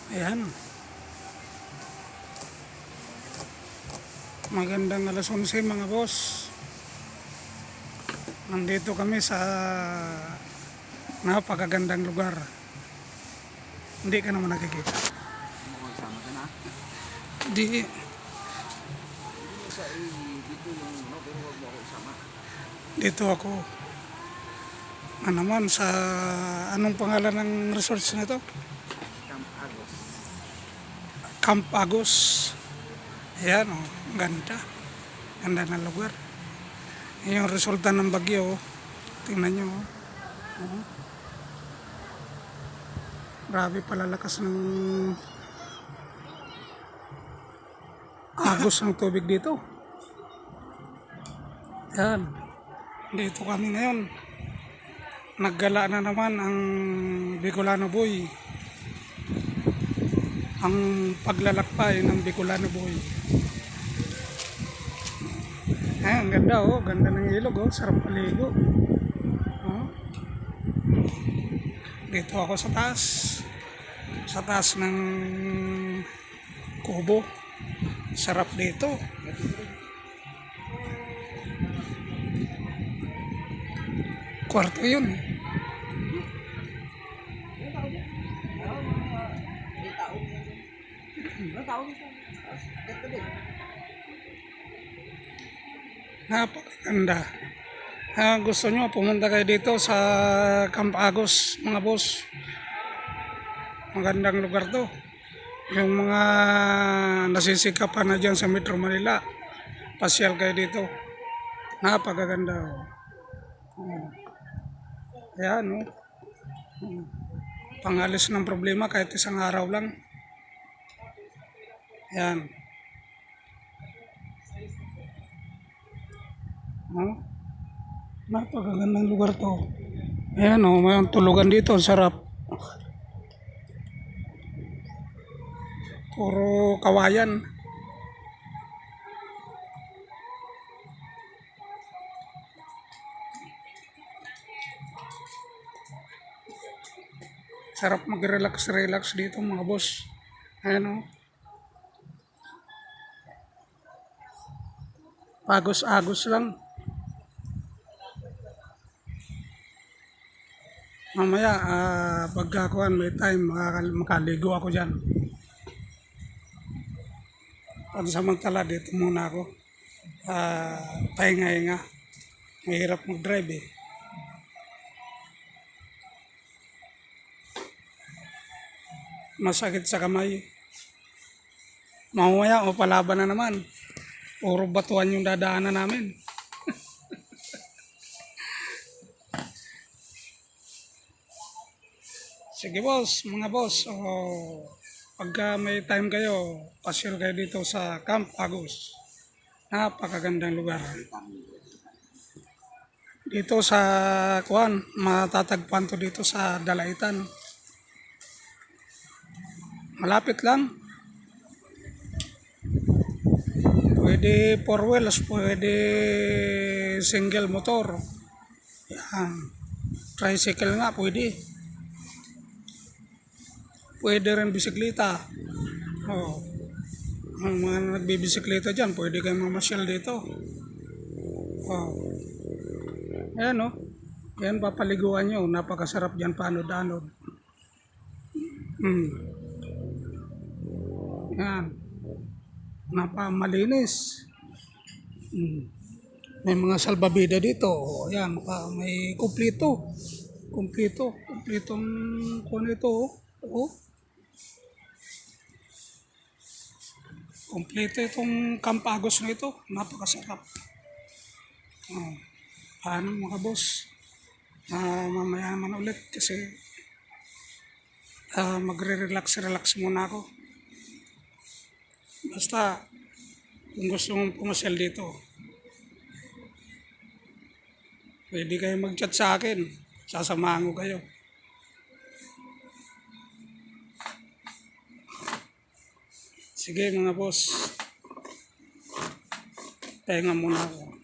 Ayan. Magandang alas 11 mga boss. Nandito kami sa napakagandang lugar. Hindi ka naman nakikita. Sama ka na. Di, Sa dito yung pero wag mo ako isama. dito ako. Naman sa anong pangalan ng resort na ito? Camp Agos. Camp Agos. Ayan oh, ganda. Ganda ng lugar. Yung resulta ng bagyo. Tingnan nyo. Oh. Grabe palalakas ng agos ng tubig dito. Yan. Dito kami ngayon. Naggala na naman ang Bicolano Boy. Ang paglalakbay ng Bicolano Boy. Ang ganda oh. Ganda ng ilog oh. Sarap paligo. Oh. Dito ako sa taas. Sa taas ng kubo. Sarap dito. Kwarto yun. Napakaganda. Gusto nyo pumunta kayo dito sa Camp Agos mga boss. Magandang lugar to. Yung mga nasisikapan na dyan sa Metro Manila, pasyal kayo dito. Napakaganda. Ayan no. Pangalis ng problema kahit isang araw lang. Ayan. Napakagandang lugar to. Ayan o, may tulugan dito, sarap. Puro kawayan. Sarap mag-relax dito mga boss. Ayan o. Pagos-agos lang. Mamaya, pagkakuan may time, makaligo ako dyan. Pansamantala dito muna ako. Pahinga-hinga. Mahirap mag-drive eh. Masakit sa kamay. Mamaya, palaban na naman. Puro batuan yung dadaanan namin. Sige boss, mga boss. Pagka may time kayo, pasyal kayo dito sa Camp Agos. Napakagandang lugar. Dito sa Kuan, matatagpuan to dito sa Dalaitan. Malapit lang. Pwede 4 wheels, pwede single motor. Yan. Tricycle nga pwede. Pwede rin bisikleta. Oh. Ang mga nagbibisikleta dyan, pwede kayong mamasyal dito. Oh. Ayan oh. Ayan papaliguan nyo. Napakasarap dyan paanod-anod. Ayan. Napamalinis. May mga salbabida dito. Ayan. May kumplito. Kumplitong kung ito. Oh. Kompleto itong Camp Agos na ito. Napakasarap. Paano mga boss? Mamaya naman ulit kasi magre-relax muna ako. Basta kung gusto mong pumasyal dito, pwede kayo mag-chat sa akin. Sasamahan ko kayo. Sige mga boss. Pahinga muna ako.